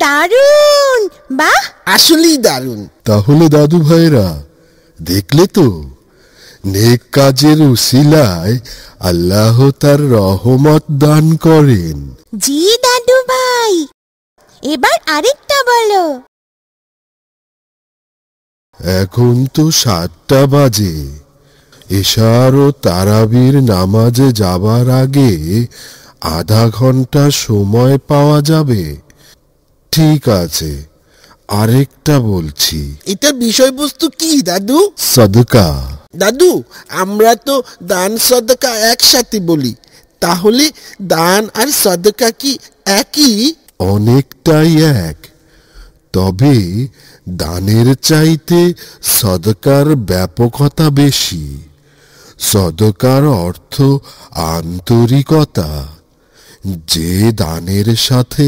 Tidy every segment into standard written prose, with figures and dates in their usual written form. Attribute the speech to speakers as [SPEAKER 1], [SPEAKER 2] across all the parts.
[SPEAKER 1] দারুণ! বাহ,
[SPEAKER 2] আসলেই দারুণ।
[SPEAKER 3] তাহলে দাদু ভাইরা দেখলে তো, নেক কাজের উসিলায় আল্লাহ তার রহমত দান করেন।
[SPEAKER 1] জি দাদু ভাই, এবার আরেকটা বলো।
[SPEAKER 3] এখন তো 7টা বাজে। এশার ও তারাবির নামাজে যাবার আগে আধা ঘন্টা সময় পাওয়া যাবে। ঠিক আছে, আরেকটা বলছি।
[SPEAKER 2] এটার বিষয়বস্তু কি দাদু?
[SPEAKER 3] সদকা।
[SPEAKER 2] দাদু, আমরা তো দান সদকা একসাথে বলি, তাহলে দান আর সদকা কি একই?
[SPEAKER 3] অনেকটাই এক, তবে দানের চাইতে সদকার ব্যাপকতা বেশি। সদকার অর্থ আন্তরিকতা। যে দানের সাথে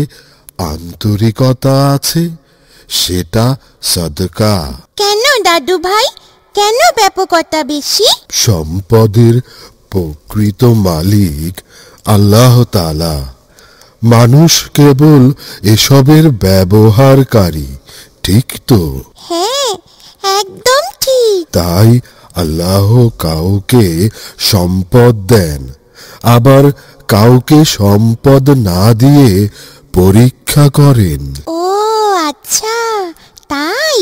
[SPEAKER 3] আন্তরিকতা আছে সেটা সদকা।
[SPEAKER 1] কেন দাদু ভাই, কেন ব্যাপকতা বেশি?
[SPEAKER 3] সম্পদের প্রকৃত মালিক আল্লাহ তাআলা, মানুষ কেবল এসবের ব্যবহারকারী। ঠিক তো?
[SPEAKER 1] হ্যাঁ, একদম ঠিক।
[SPEAKER 3] তাই আল্লাহ কাউকে সম্পদ দেন, আবার কাউকে সম্পদ না দিয়ে পরীক্ষা করেন।
[SPEAKER 1] ও আচ্ছা, তাই?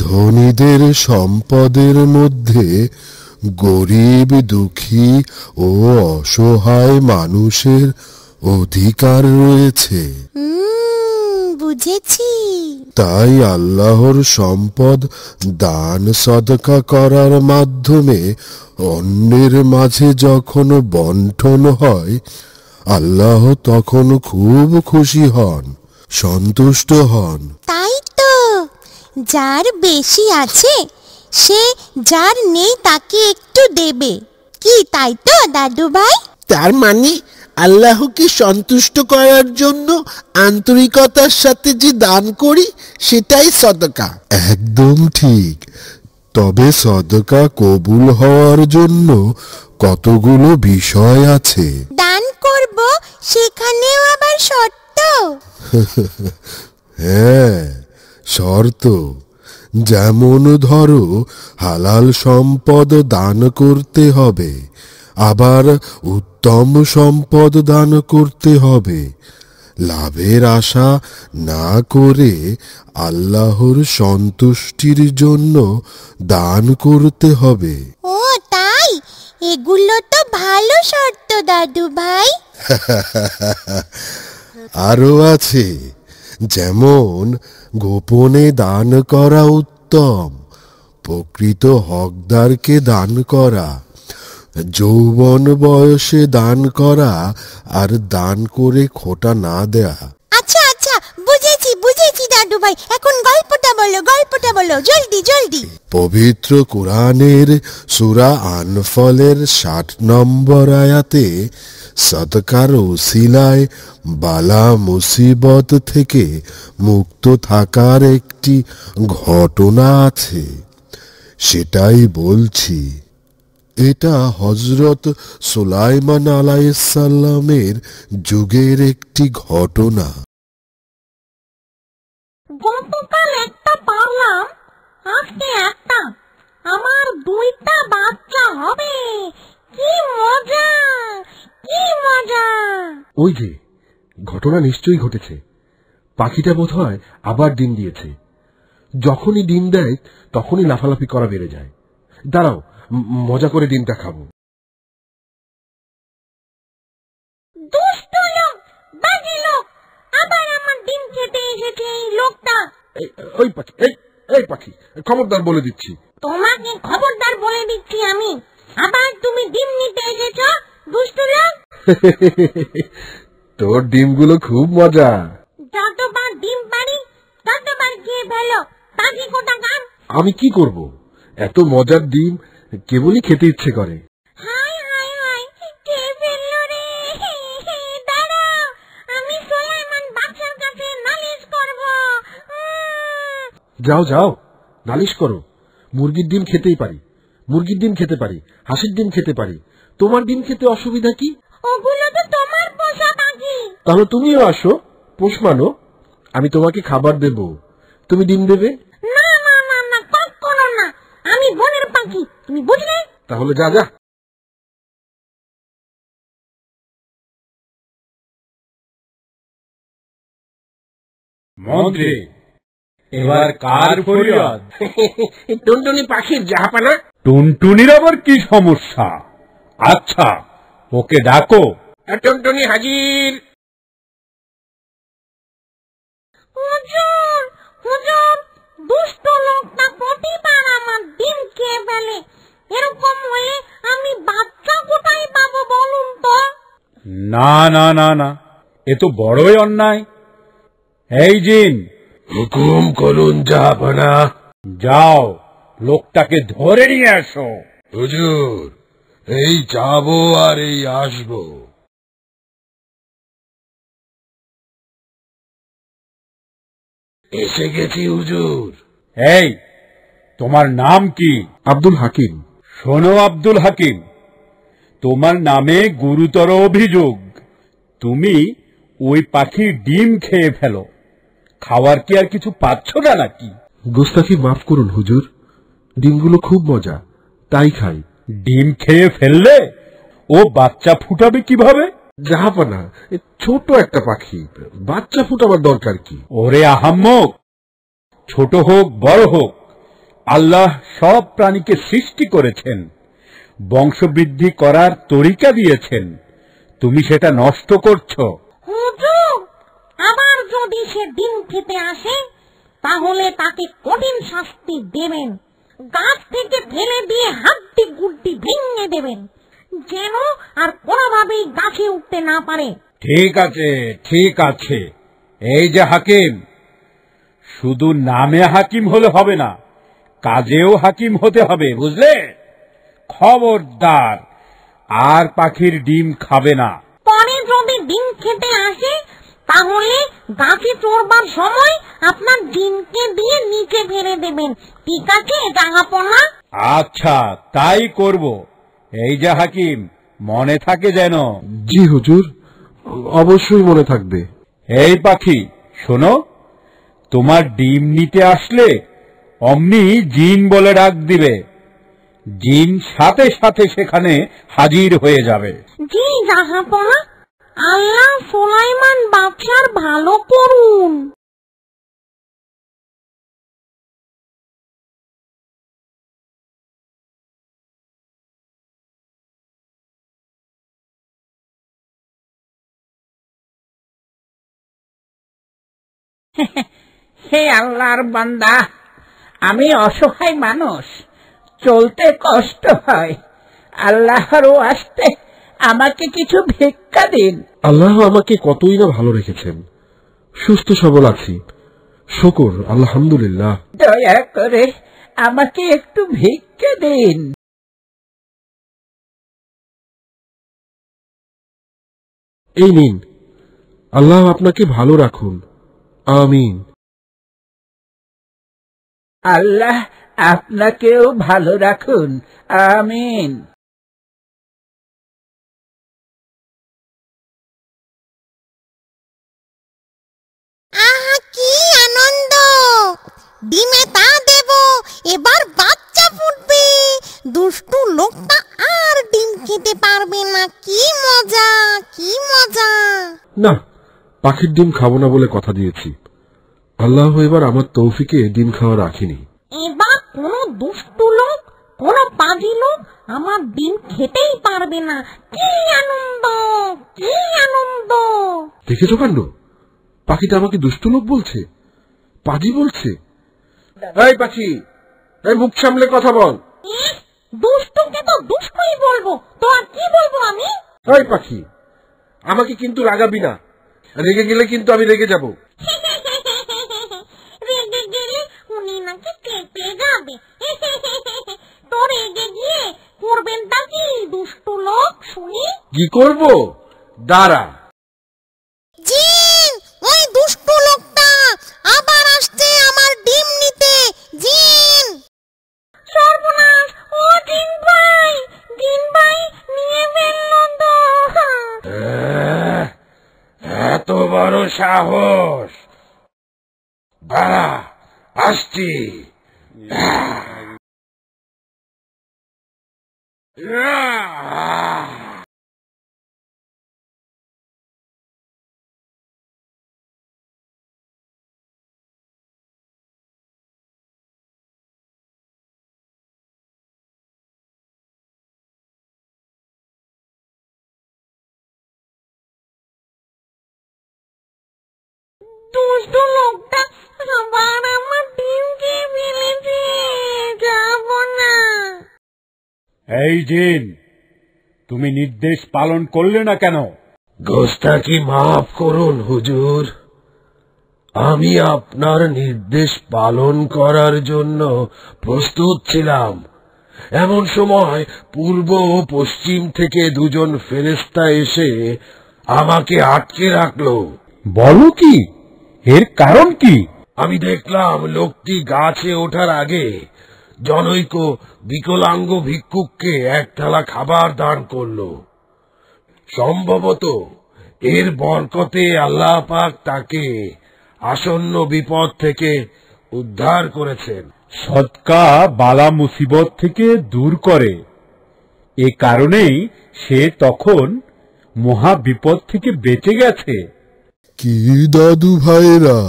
[SPEAKER 3] ধনীদের সম্পদের মধ্যে গরিব, দুঃখী ও অসহায় মানুষের অধিকার রয়েছে।
[SPEAKER 1] বুঝেছি।
[SPEAKER 3] তাই আল্লাহর সম্পদ দান সদকা করার মাধ্যমে অন্যের মাঝে যখন বন্টন হয়, আল্লাহ তখন খুব খুশি হন, সন্তুষ্ট হন।
[SPEAKER 1] তাই তো, যার বেশি আছে সে যার নেই তাকে একটু দেবে, কি তাই তো দাদু ভাই?
[SPEAKER 2] তার মানে আল্লাহকে সন্তুষ্ট করার জন্য আন্তরিকতার সাথে যে দান করি সেটাই সদকা।
[SPEAKER 3] একদম ঠিক। তবে সদকা কবুল হওয়ার জন্য কতগুলো বিষয় আছে।
[SPEAKER 1] দান করব, সেখানেও আবার শর্ত?
[SPEAKER 3] হ্যাঁ, শর্ত। যেমন ধরো, হালাল সম্পদ দান করতে হবে, আবার উত্তম সম্পদ দান করতে হবে। লাভের আশা না করে আল্লাহর সন্তুষ্টির জন্য দান করতে হবে।
[SPEAKER 1] ও তাই, এগুলো তো ভালো শর্ত দাদু ভাই।
[SPEAKER 3] আরো আছে, যেমন গোপনে দান করা উত্তম, প্রকৃত হকদারকে দান করা, যৌবন বয়সে দান করা, আর দান করে খোটা না দেয়া।
[SPEAKER 1] আচ্ছা আচ্ছা, বুঝেছি বুঝেছি দাদু ভাই, এখন গল্পটা বলো জলদি জলদি।
[SPEAKER 3] পবিত্র কোরআনের সূরা আনফলের 60 নম্বর আয়াতে সদকার উসিলায় বালা মুসিবত থেকে মুক্ত থাকার একটি ঘটনা আছে, সেটাই বলছি। এটা হযরত সুলাইমান আলাইহিস সালামের যুগের একটি ঘটনা।
[SPEAKER 4] গতকাল একটা পারলাম, আজকে একটা, আমার 2টা বাচ্চা হবে। কি মজা, কি মজা!
[SPEAKER 5] ওই যে, ঘটনা নিশ্চয়ই ঘটেছে। পাখিটা বোধহয় আবার ডিম দিয়েছে। যখনই ডিম দেয় তখনই লাফালাফি করা বেড়ে যায়। দাঁড়াও, মজা করে ডিমটা খাবো।
[SPEAKER 4] দুষ্ট লোক, বাজে লোক, আবার আমার ডিম খেতে এসেছে এই লোকটা।
[SPEAKER 5] ওই পাখি, এই পাখি, খবরদার বলে দিচ্ছি।
[SPEAKER 4] তোমাকে খবরদার বলে দিচ্ছি আমি, আবার তুমি ডিম নিতে এসেছ, দুষ্ট লোক।
[SPEAKER 5] তোর ডিমগুলো খুব মজা।
[SPEAKER 4] যতবার ডিম পারি ততবার খেয়ে ফেলো, পাখি কোথাকার।
[SPEAKER 5] আমি কি করব, এত মজার ডিম কেবলই খেতে ইচ্ছে করে।
[SPEAKER 4] হায় হায় হায়, খেয়ে ফেললো রে। দাঁড়াও, আমি সুলাইমান বাদশার কাছে নালিশ করব।
[SPEAKER 5] যাও যাও, নালিশ করো। মুরগির ডিম খেতেই পারি, মুরগির ডিম খেতে পারি, হাঁসের ডিম খেতে পারি। তোমার ডিম খেতে অসুবিধা কি?
[SPEAKER 4] ওগুলো তো তোমার পোষা পাখি।
[SPEAKER 5] তাহলে তুমিও আসো, পোষ মানো। আমি তোমাকে খাবার দেব, তুমি ডিম দেবে।
[SPEAKER 4] না না না না, কখনো না। আমি বনের পাখি, তুমি বুঝলে?
[SPEAKER 5] তাহলে যা যা।
[SPEAKER 6] মন্ত্রী, এবার কার ফরিয়াদ?
[SPEAKER 5] টুনটুনি পাখির জাহাপানা।
[SPEAKER 6] টুনটুনির আবার কি সমস্যা? আচ্ছা, ওকে ডাকো।
[SPEAKER 5] টুনটুনি হাজির।
[SPEAKER 4] হুজুর, হুজুর, দুষ্ট লোকটা প্রতিবার আমার ডিম খেয়ে ফেলে। এরকম হলে আমি বাচ্চা কোথায় পাবো বলুন তো?
[SPEAKER 6] না না না না, এ তো বড়ই অন্যায়। এই জিন,
[SPEAKER 5] হুকুম করুন জাহাপানা।
[SPEAKER 6] যাও, লোকটাকে ধরে নিয়ে আসো।
[SPEAKER 5] হুজুর, এই যাবো আর এই আসবো। এসে গেছি হুজুর।
[SPEAKER 6] এই, তোমার নাম কি?
[SPEAKER 5] আব্দুল হাকিম।
[SPEAKER 6] শোনো আব্দুল হাকিম, তোমার নামে গুরুতর অভিযোগ। তুমি ওই পাখির ডিম খেয়ে ফেলো। খাওয়ার কি আর কিছু পাচ্ছ না নাকি?
[SPEAKER 5] গোস্তাখি মাফ করুন হুজুর, ডিমগুলো খুব মজা, তাই খাই।
[SPEAKER 6] ডিম খেয়ে ফেললে ও বাচ্চা ফুটাবে কিভাবে?
[SPEAKER 5] জাহাপানা, ছোট একটা পাখি, বাচ্চা ফুটাবার দরকার কি?
[SPEAKER 6] ওরে আহাম্মক, ছোট হোক বড় হোক, আল্লাহ সব প্রাণীকে সৃষ্টি করেছেন, বংশবৃদ্ধি করার তরিকা দিয়েছেন। তুমি সেটা নষ্ট করছো।
[SPEAKER 4] হুজুর, আবার যদি সে ডিম খেতে আসে তাহলে তাকে কঠিন শাস্তি দেবেন। গাছ থেকে ফেলে দিয়ে হাড্ডি গুড্ডি ভেঙে দেবেন, যেন আর কোনোভাবেই গাছে উঠতে না পারে।
[SPEAKER 6] ঠিক আছে, ঠিক আছে। এই যে হাকিম, শুধু নামে হাকিম হলে হবে না, কাজেও হাকিম হতে হবে, বুঝলে? খবরদার, আর পাখির ডিম খাবে না।
[SPEAKER 4] পরে যদি ডিম খেতে আসে তাহলে গাছে চড়বার সময় আপনার ডিমকে দিয়ে নিচে ফেলে দেবেন, ঠিক আছে জাহাপনা?
[SPEAKER 6] আচ্ছা, তাই করব। এই যে হাকিম, মনে থাকে যেন।
[SPEAKER 5] জি হুজুর, অবশ্যই মনে থাকবে।
[SPEAKER 6] এই পাখি, শোনো, তোমার ডিম নিতে আসলে অমনি জিন বলে ডাক দিবে। জিন সাথে সাথে সেখানে হাজির হয়ে যাবে।
[SPEAKER 4] জি জাহাপনা, আল্লাহ সুলাইমান বাদশার ভালো করুন।
[SPEAKER 7] হে আল্লাহর বান্দা, আমি অসহায় মানুষ, চলতে কষ্ট হয়। আল্লাহর ওয়াস্তে আমাকে কিছু ভিক্ষা দিন।
[SPEAKER 5] আল্লাহ আমাকে কতই না ভালো রেখেছেন, সুস্থ সবল আছি, শুকর আলহামদুলিল্লাহ।
[SPEAKER 7] দয়া করে আমাকে একটু ভিক্ষা দিন।
[SPEAKER 5] এই নিন, আল্লাহ আপনাকে ভালো রাখুন, আমিন।
[SPEAKER 7] আল্লাহ আপনাকেও ভালো রাখুন, আমিন।
[SPEAKER 1] আহা কি আনন্দ! ডিমে তা দেব, এবার বাচ্চা ফুটবে। দুষ্টু লোকটা আর ডিম খেতে পারবে না। কি মজা, কি মজা!
[SPEAKER 5] না, পাখির ডিম খাবো না বলে কথা দিয়েছি। আল্লাহ এবার আমার তৌফিকে ডিম খাওয়া রাখিনি।
[SPEAKER 4] এবার কোনো দুষ্টু লোক, কোনো পাজি লোক আমার ডিম খেতেই পারবে না। কি আনন্দ, কি আনন্দ!
[SPEAKER 5] দেখেছো কাণ্ড, পাখিটা আমাকে দুষ্টু লোক বলছে, পাজি বলছে। এই পাখি, এই মুখ সামলে কথা বল।
[SPEAKER 4] ইস, দুষ্টুকে তো দুষ্টুই বলবো, তো আর কি বলবো আমি?
[SPEAKER 5] এই পাখি, আমাকে কিন্তু রাগাবি না, রেগে গেলে কিন্তু আমি রেগে যাব।
[SPEAKER 4] রেগে গেলে উনি নাকি কেটে যাবে। তো রেগে গিয়ে করবেনটা কি দুষ্টু লোক শুনি?
[SPEAKER 5] কি করব? দাঁড়া।
[SPEAKER 1] জিন, ওই দুষ্টু লোকটা আবার আসছে আমার ডিম নিতে। জিন!
[SPEAKER 4] সর্বনাশ! ও জিন ভাই, জিন ভাই নিয়ে ফেললো তো।
[SPEAKER 6] এত বড় সাহস!
[SPEAKER 5] দাঁড়া, আসছি।
[SPEAKER 4] দুষ্ট লোকটা আবার আমার ডিম খেয়ে ফেলেছে, যাবো না।
[SPEAKER 6] এই জিন, তুমি নির্দেশ পালন করলে না কেন?
[SPEAKER 5] গোস্তাকি মাফ করুন হুজুর, আমি আপনার নির্দেশ পালন করার জন্য প্রস্তুত ছিলাম। এমন সময় পূর্ব ও পশ্চিম থেকে দুজন ফেরেশতা এসে আমাকে আটকে রাখলো।
[SPEAKER 6] বলো কি? এর কারণ কি?
[SPEAKER 5] আমি দেখলাম লোকটি গাছে ওঠার আগে জনৈক বিকলাঙ্গ ভিক্ষুককে এক থালা খাবার দান করল। সম্ভবত এর বরকতে আল্লাহ পাক তাকে আসন্ন বিপদ থেকে উদ্ধার করেছেন।
[SPEAKER 6] সদকা বালা মুসিবত থেকে দূর করে, এ কারণেই সে তখন মহা বিপদ থেকে বেঁচে গেছে।
[SPEAKER 3] কি দাদু ভাইরা,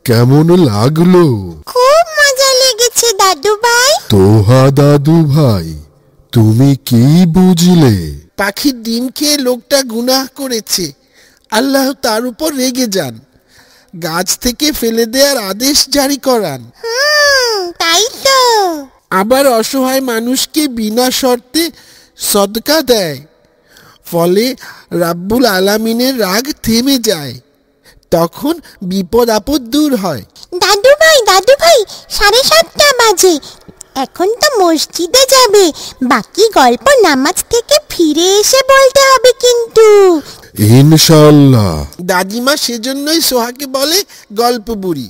[SPEAKER 3] কেমন লাগলো?
[SPEAKER 1] খুব মজা লেগেছে দাদু ভাই।
[SPEAKER 3] তোহা দাদু ভাই, তুমি কি বুঝলে?
[SPEAKER 2] পাখির ডিম খেয়ে লোকটা গুনাহ করেছে, আল্লাহ তার উপর রেগে যান, গাছ থেকে ফেলে দেওয়ার আদেশ জারি করান।
[SPEAKER 1] তাই তো।
[SPEAKER 2] আবার অসহায় মানুষকে বিনা শর্তে সদকা দেয়, ফলে রাব্বুল আলামিনের রাগ থেমে যায়, তখন বিপদ আপদ দূর হয়।
[SPEAKER 1] দাদু ভাই 7:30 বাজে, এখন তো মসজিদে যাবে। বাকি গল্প নামাজ থেকে ফিরে এসে বলতে হবে কিন্তু।
[SPEAKER 3] ইনশাআল্লাহ।
[SPEAKER 2] দাদিমা সেজন্যই সোহাকে বলে গল্প বুড়ি।